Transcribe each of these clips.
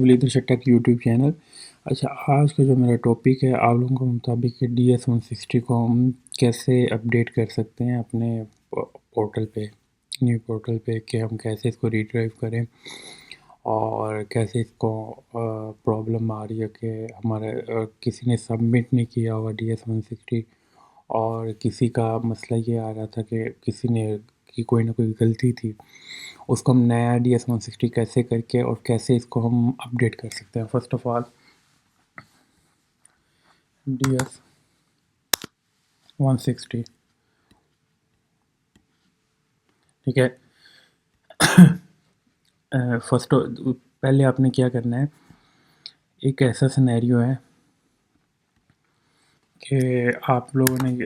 To Waleed Arshad tech YouTube channel. अच्छा, आज का जो मेरा टॉपिक है आप लोगों के मुताबिक DS160 को हम कैसे अपडेट कर सकते हैं अपने पोर्टल पे, न्यू पोर्टल पे, कि हम कैसे इसको रिट्राइव करें और कैसे इसको प्रॉब्लम आ रही है कि हमारा किसी ने सबमिट नहीं किया हुआ DS160 और किसी का मसला ये आ रहा था कि किसी ने की कोई ना कोई गलती थी, उसको हम नया DS160 कैसे करके और कैसे इसको हम अपडेट कर सकते हैं। फर्स्ट ऑफ ऑल DS160, ठीक है। फर्स्ट पहले आपने क्या करना है, एक ऐसा सिनेरियो है कि आप लोगों ने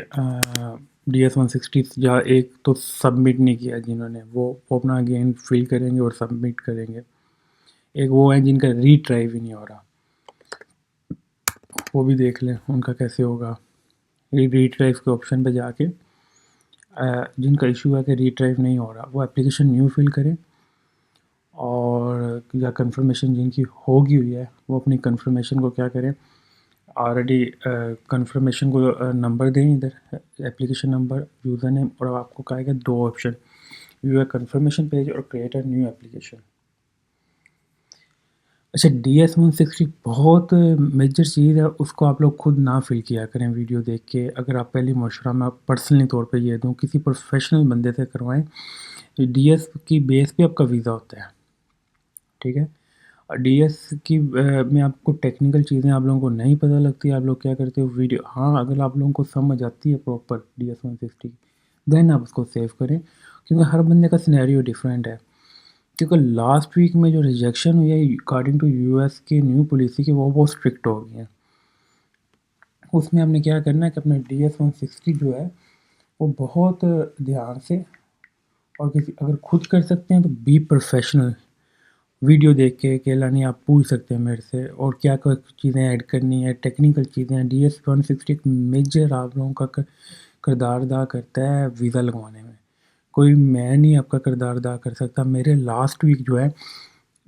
DS160 या एक तो सबमिट नहीं किया जिन्होंने, वो अपना अगेन फिल करेंगे और सबमिट करेंगे। एक वो है जिनका रीट्राइव ही नहीं हो रहा, वो भी देख लें उनका कैसे होगा। रीट्राइव के ऑप्शन पे जाके जिनका इशू है कि रीट्राइव नहीं हो रहा, वो एप्लीकेशन न्यू फिल करें और या कंफर्मेशन जिनकी होगी हुई है वो अपनी कंफर्मेशन को क्या करें, ऑलरेडी कंफर्मेशन को नंबर दें, इधर एप्लीकेशन नंबर, यूज़र नेम, और आपको कहेगा दो ऑप्शन, व्यू ए कंफर्मेशन पेज और क्रिएट अ न्यू एप्लीकेशन। अच्छा, DS160 बहुत मेजर चीज़ है, उसको आप लोग खुद ना फिल किया करें वीडियो देख के। अगर आप पहली मशवरा मैं पर्सनली तौर पे ये दूँ, किसी प्रोफेशनल बंदे से करवाएं। DS की बेस पे आपका वीज़ा होता है, ठीक है। और DS की में आपको टेक्निकल चीज़ें आप लोगों को नहीं पता लगती, आप लोग क्या करते हो वीडियो, हाँ अगर आप लोगों को समझ आती है प्रॉपर DS160 देन आप उसको सेव करें, क्योंकि हर बंदे का सिनेरियो डिफरेंट है। क्योंकि लास्ट वीक में जो रिजेक्शन हुई है अकॉर्डिंग टू US की न्यू पॉलिसी की, वो बहुत स्ट्रिक्ट हो गई है। उसमें हमने क्या करना है कि अपने DS160 जो है वो बहुत ध्यान से, और किसी अगर खुद कर सकते हैं तो बी प्रोफेशनल, वीडियो देख के अकेला नहीं, आप पूछ सकते हैं मेरे से और क्या क्या चीज़ें ऐड करनी है, टेक्निकल चीज़ें हैं। DS160 एक मेजर आप लोगों का किरदार अदा करता है वीज़ा लगवाने में। कोई मैं नहीं आपका किरदार अदा कर सकता। मेरे लास्ट वीक जो है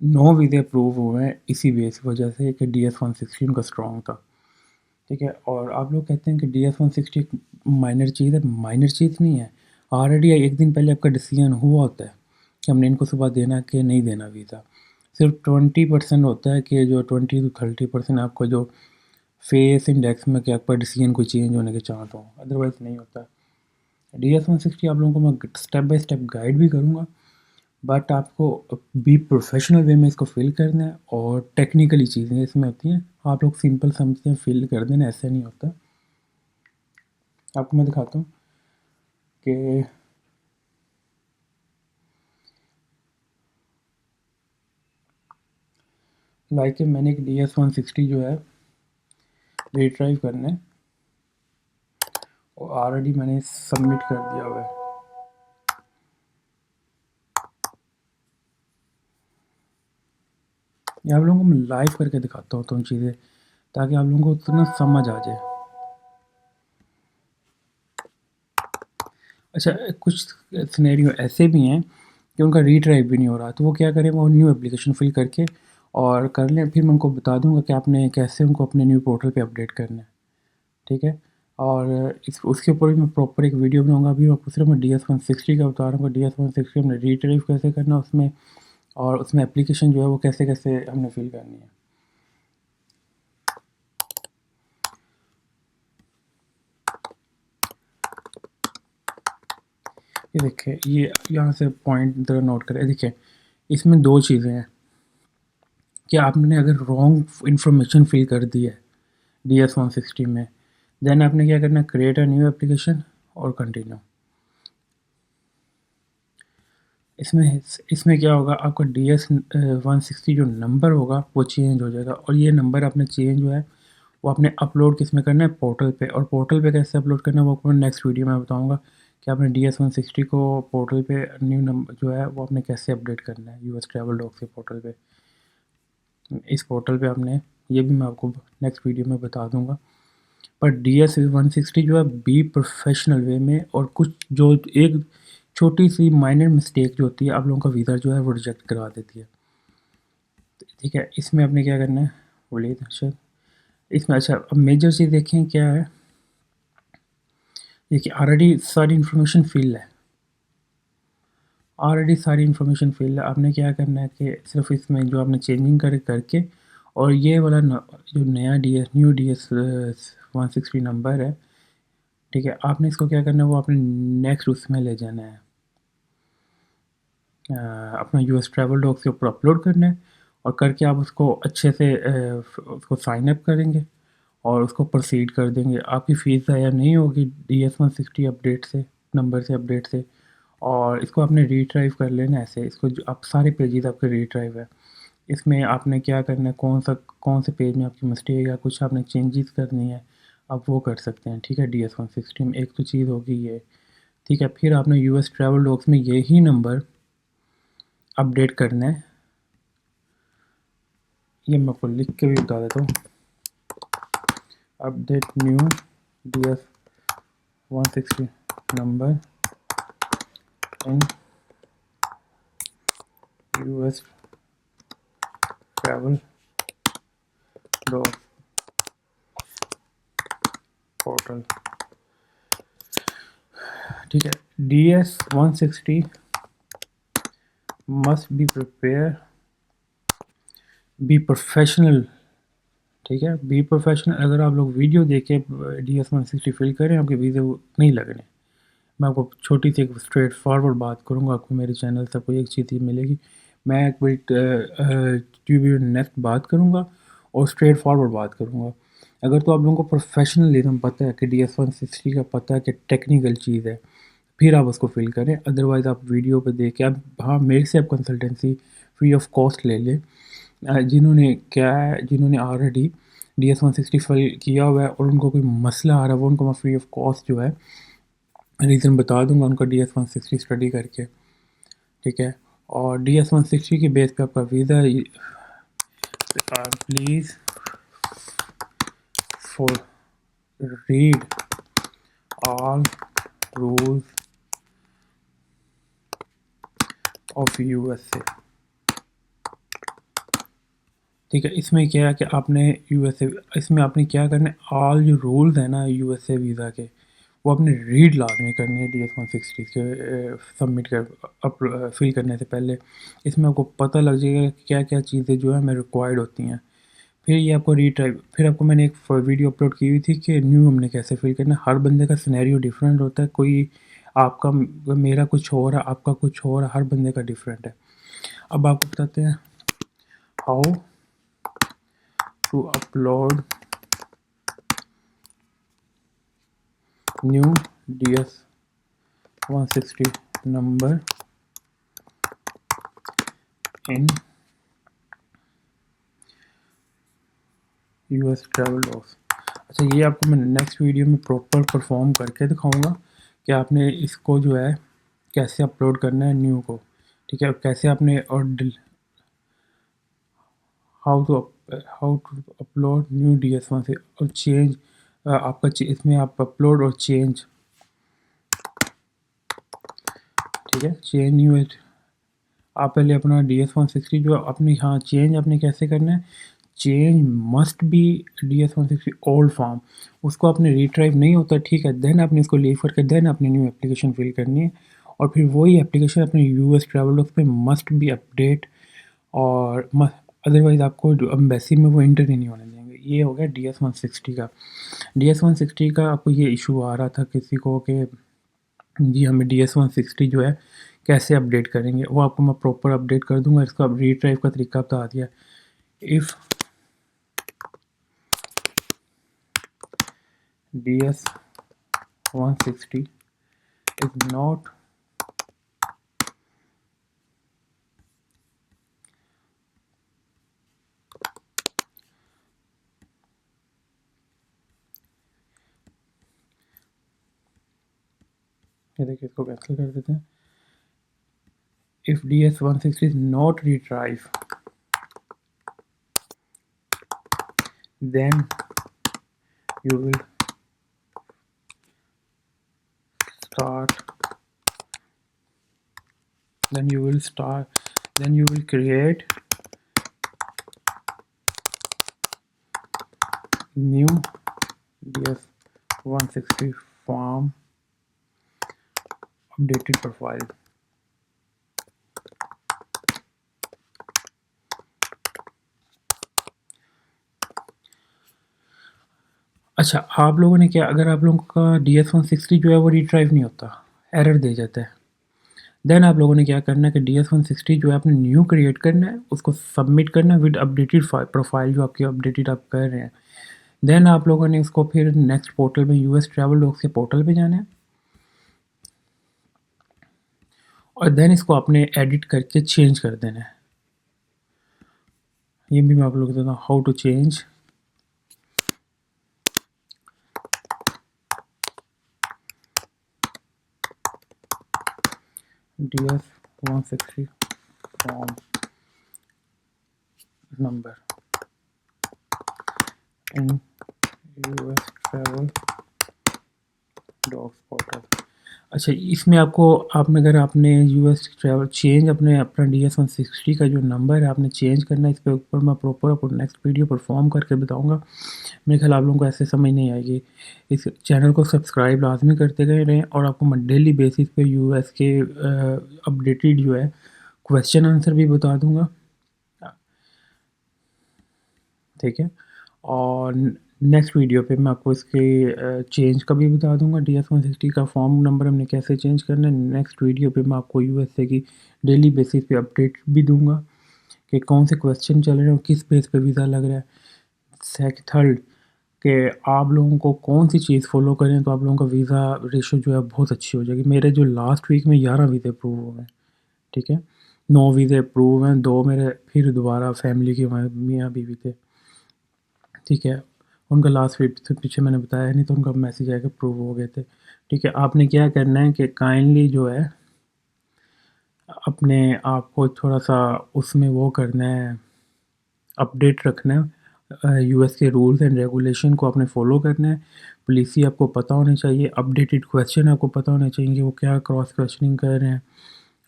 9 वीज़े अप्रूव हुए हैं इसी बेस वजह से कि DS160 उनका स्ट्रॉन्ग था, ठीक है। और आप लोग कहते हैं कि DS160 एक माइनर चीज़ है, माइनर चीज़ नहीं है। ऑलरेडी एक दिन पहले आपका डिसीजन हुआ होता है कि हमने इनको सुबह देना कि नहीं देना वीज़ा। सिर्फ 20% होता है कि जो 20 to 30% आपका जो फेस इंडेक्स में कि आपका डिसीजन कोई चेंज होने के चांस हो, अदरवाइज़ नहीं होता। DS160 आप लोगों को मैं स्टेप बाय स्टेप गाइड भी करूँगा, बट आपको भी प्रोफेशनल वे में इसको फिल करना है और टेक्निकली चीज़ें इसमें होती हैं। आप लोग सिंपल समझते हैं फिल कर देना, ऐसे नहीं होता। आपको मैं दिखाता हूँ कि लाइक मैंने एक DS160 जो है रिट्राइव करना है और ऑलरेडी मैंने सबमिट कर दिया हुआ है। ये आप लोगों को मैं लाइव करके दिखाता हूँ तो उन चीज़ें, ताकि आप लोगों को उतना समझ आ जाए। अच्छा, कुछ सिनेरियो ऐसे भी हैं कि उनका रीट्राइव भी नहीं हो रहा, तो वो क्या करें, वो न्यू एप्लीकेशन फिल करके और कर लें। फिर मैं उनको बता दूंगा कि आपने कैसे उनको अपने न्यू पोर्टल पे अपडेट करना है, ठीक है। और इस उसके ऊपर भी मैं प्रॉपर एक वीडियो बनाऊंगा। अभी आपको सिर्फ मैं DS160 का बता रहा हूँ, DS160 हमने रीट्राइव कैसे करना उसमें, और उसमें एप्लीकेशन जो है वो कैसे कैसे हमने फिल करनी है। ये देखिए, ये यहाँ से पॉइंट ज़रा नोट करें। देखिए, इसमें दो चीज़ें हैं कि आपने अगर रॉन्ग इन्फॉर्मेशन फिल कर दी है DS160 में, देन आपने क्या करना है, क्रिएट अ न्यू एप्लीकेशन और कंटिन्यू। इसमें इसमें क्या होगा, आपका DS160 जो नंबर होगा वो चेंज हो जाएगा, और ये नंबर आपने चेंज हुआ है वो आपने अपलोड किस में करना है, पोर्टल पे। और पोर्टल पे कैसे अपलोड करना है वो आपको नेक्स्ट वीडियो में बताऊंगा कि आपने DS160 को पोर्टल पे न्यू नंबर जो है वो आपने कैसे अपडेट करना है US ट्रैवल डॉग के पोर्टल पे। इस पोर्टल पे आपने, ये भी मैं आपको नेक्स्ट वीडियो में बता दूंगा। पर DS160 जो है बी प्रोफेशनल वे में, और कुछ जो एक छोटी सी माइनर मिस्टेक जो होती है आप लोगों का वीज़ा जो है वो रिजेक्ट करवा देती है। ठीक है, इसमें आपने क्या करना है बोलिए दर्शक इसमें। अच्छा, अब मेजर चीज़ देखें क्या है, देखिए ऑलरेडी सारी इन्फॉर्मेशन फिल है, ऑलरेडी सारी इन्फॉर्मेशन फिल है। आपने क्या करना है कि सिर्फ इसमें जो आपने चेंजिंग करके और ये वाला जो नया D S new D S 160 number है, ठीक है, आपने इसको क्या करना है वो अपने नेक्स्ट उसमें ले जाना है, अपना यूएस ट्रैवल डॉक्स के ऊपर अपलोड करना है और करके आप उसको अच्छे से उसको साइन अप करेंगे और उसको प्रोसीड कर देंगे। आपकी फ़ीस ज़ाया नहीं होगी DS-160 अपडेट से, नंबर से, अपडेट से। और इसको आपने रीट्राइव कर लेना ऐसे, इसको जो आप सारे पेजेस आपके रीट्राइव है। इसमें आपने क्या करना है, कौन से पेज में आपकी मिस्टेक या कुछ आपने चेंजेस करनी है, आप वो कर सकते हैं। ठीक है, DS-160 में एक तो चीज़ होगी ये। ठीक है, फिर आपने यूएस ट्रैवल डॉक्स में यही नंबर अपडेट करना है। ये मैं आपको लिख के भी बता देता हूँ, update new DS-160 number in US travel docs portal. ठीक है, DS-160 must be prepare, be professional. ठीक है, बी प्रोफेशनल। अगर आप लोग वीडियो देख के DS-160 फिल करें, आपके वीज़े नहीं लगने। मैं आपको छोटी सी एक स्ट्रेट फॉरवर्ड बात करूँगा, आपको मेरे चैनल से कोई एक चीज़ ही मिलेगी। मैं एक वीडियो नेक्स्ट बात करूँगा और स्ट्रेट फॉरवर्ड बात करूँगा। अगर तो आप लोगों को प्रोफेशनलिज्म पता है कि DS-160 का पता है कि टेक्निकल चीज़ है, फिर आप उसको फिल करें। अदरवाइज़ आप वीडियो पे देख के आप, हाँ, मेरे से आप कंसल्टेंसी फ्री ऑफ कॉस्ट ले लें। जिन्होंने क्या है, जिन्होंने ऑलरेडी DS-160 फिल किया हुआ है और उनको कोई मसला आ रहा है, वो उनको मैं फ्री ऑफ कॉस्ट जो है रीज़न बता दूंगा उनका DS-160 स्टडी करके। ठीक है, और DS-160 के बेस पे आपका visa, please for read all rules of USA। ठीक है, इसमें क्या है कि आपने USA, इसमें आपने क्या करना है, ऑल जो रूल्स हैं ना USA वीज़ा के, वो आपने रीड लाजमी करनी है DS-160 के सबमिट कर अप फिल करने से पहले। इसमें आपको पता लग जाएगा कि क्या क्या चीज़ें जो है हमें रिक्वायर्ड होती हैं। फिर ये आपको रीट्राइव, फिर आपको मैंने एक वीडियो अपलोड की हुई थी कि न्यू हमने कैसे फिल करना है। हर बंदे का सिनेरियो डिफरेंट होता है, कोई आपका, मेरा कुछ और है, आपका कुछ और है, हर बंदे का डिफरेंट है। अब आपको बताते हैं how to upload new DS-160 number in US travel docs. अच्छा, ये आपको मैं नेक्स्ट वीडियो में प्रॉपर परफॉर्म करके दिखाऊंगा कि आपने इसको जो है कैसे अपलोड करना है न्यू को। ठीक है, कैसे आपने और how to upload new DS-1 से और चेंज आपका इसमें आप अपलोड और चेंज। ठीक है, चेंज न्यू, आप पहले अपना DS-160 जो अपनी, हाँ, चेंज आपने कैसे करना है, change must be DS-160 old form, उसको आपने रिट्राइव नहीं होता। ठीक है, देन आपने इसको लीव करके देन अपनी न्यू एप्लीकेशन फिल करनी है और फिर वही एप्लीकेशन अपने US ट्रैवल डॉक्स पे मस्ट बी अपडेट, और अदरवाइज़ आपको जो एम्बेसी में वो इंटर ही नहीं होने देंगे। ये हो गया DS-160 का। DS-160 का आपको ये इशू आ रहा था किसी को कि जी हमें DS-160 जो है कैसे अपडेट करेंगे, वो आपको मैं प्रॉपर अपडेट कर दूंगा। इसका रीट्राइव का तरीका बता दिया। इफ़ DS-160 इज नॉट ये देखिए, इसको कैंसिल कर देते हैं। If DS-160 is not retrieve, then you will start then you will create new DS160 form updated profile. अच्छा, आप लोगों ने क्या, अगर आप लोगों का DS160 जो है वो रीड्राइव नहीं होता, एरर दे जाता है, देन आप लोगों ने क्या करना है कि DS160 जो है आपने न्यू क्रिएट करना है, उसको सबमिट करना है विद अपडेटेड प्रोफाइल जो आपकी अपडेटेड आप कर रहे हैं। देन आप लोगों ने उसको फिर नेक्स्ट पोर्टल में US ट्रैवल डॉग्स के पोर्टल पे जाना है और देन इसको आपने एडिट करके चेंज कर देना है। ये भी मैं आप लोगों को देता हूँ how to change. DS160 form number in US travel docs portal. अच्छा, इसमें आपको आपने अगर आपने US ट्रैवल चेंज अपना DS160 का जो नंबर है आपने चेंज करना है, इसके ऊपर मैं प्रॉपर आपको नेक्स्ट वीडियो परफॉर्म करके बताऊंगा। मेरे ख्याल आप लोगों को ऐसे समझ नहीं आएगी। इस चैनल को सब्सक्राइब लाजमी करते गए रहें और आपको मैं डेली बेसिस पे US के अपडेटेड जो है क्वेश्चन आंसर भी बता दूंगा, ठीक है। और नेक्स्ट वीडियो पे मैं आपको इसके चेंज का भी बता दूंगा, DS160 का फॉर्म नंबर हमने कैसे चेंज करना है। नेक्स्ट वीडियो पे मैं आपको USA की डेली बेसिस पे अपडेट भी दूंगा कि कौन से क्वेश्चन चल रहे हैं और किस बेस पे वीज़ा लग रहा है। थर्ड कि आप लोगों को कौन सी चीज़ फॉलो करें तो आप लोगों का वीज़ा रेशो जो है बहुत अच्छी हो जाएगी। मेरे जो लास्ट वीक में 11 वीज़े अप्रूव हुए हैं, ठीक है, 9 वीज़े अप्रूव हैं, 2 मेरे फिर दोबारा फैमिली के मियाँ बीवी थे, ठीक है। उनका लास्ट वीक से पीछे मैंने बताया नहीं तो उनका मैसेज आया कि अप्रूव हो गए थे, ठीक है। आपने क्या करना है कि काइंडली जो है अपने आप को थोड़ा सा उसमें वो करना है, अपडेट रखना है। US के रूल्स एंड रेगुलेशन को आपने फॉलो करना है। पॉलिसी आपको पता होनी चाहिए, अपडेटेड क्वेश्चन आपको पता होने चाहिए कि वो क्या क्रॉस क्वेश्चनिंग कर रहे हैं।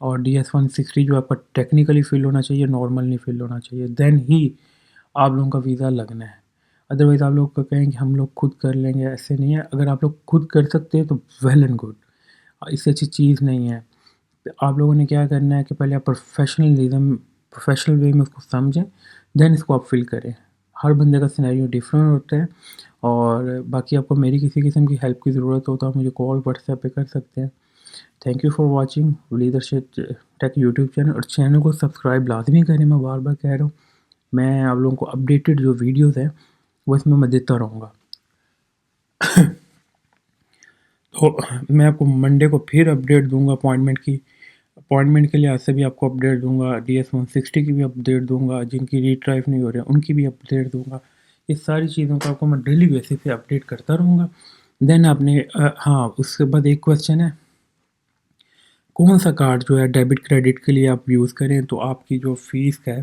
और DS160 जो आपका टेक्निकली फिल होना चाहिए, नॉर्मल नहीं फिल होना चाहिए, देन ही आप लोगों का वीज़ा लगना है। अदरवाइज़ आप लोग कहें कि हम लोग खुद कर लेंगे, ऐसे नहीं है। अगर आप लोग खुद कर सकते हैं तो वेल एंड गुड, इससे अच्छी चीज़ नहीं है। तो आप लोगों ने क्या करना है कि पहले आप प्रोफेशनल वे में उसको समझें, देन इसको आप फिल करें। हर बंदे का सिनेरियो डिफरेंट होता है। और बाकी आपको मेरी किसी किस्म की हेल्प की ज़रूरत हो तो आप मुझे कॉल व्हाट्सएप पे कर सकते हैं। Thank you for watching leadership tech YouTube channel, और चैनल को सब्सक्राइब लाजमी करें, मैं बार बार कह रहा हूँ। मैं आप लोगों को अपडेटेड जो वीडियोज़ हैं वो इसमें मैं देता रहूँगा। तो मैं आपको मंडे को फिर अपडेट दूंगा अपॉइंटमेंट के लिहाज से भी आपको अपडेट दूंगा, DS160 की भी अपडेट दूंगा, जिनकी रीड्राइव नहीं हो रहे हैं उनकी भी अपडेट दूंगा। ये सारी चीज़ों का आपको मैं डेली बेसिस पे अपडेट करता रहूँगा। देन आपने हाँ, उसके बाद एक क्वेश्चन है, कौन सा कार्ड जो है डेबिट क्रेडिट के लिए आप यूज़ करें तो आपकी जो फ़ीस है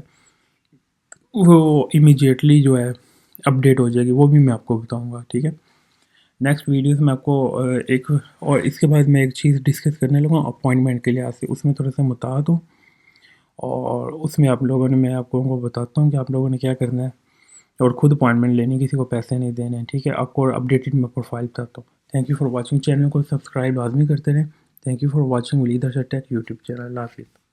वो इमीडिएटली जो है अपडेट हो जाएगी, वो भी मैं आपको बताऊँगा, ठीक है। नेक्स्ट वीडियोस में आपको एक और इसके बाद मैं एक चीज़ डिस्कस करने लगा अपॉइंटमेंट के लिहाज से, उसमें थोड़ा सा मुताद हूँ और उसमें आप लोगों ने, मैं आप लोगों को बताता हूँ कि आप लोगों ने क्या करना है और ख़ुद अपॉइंटमेंट लेनी, किसी को पैसे नहीं देने हैं, ठीक है। आपको अपडेटेड मैं प्रोफाइल बताता हूँ। Thank you for watching, channel को सब्सक्राइब लाजमी करते रहें। Thank you for watching leadership tech YouTube channel. अल्लाह हाफिज़।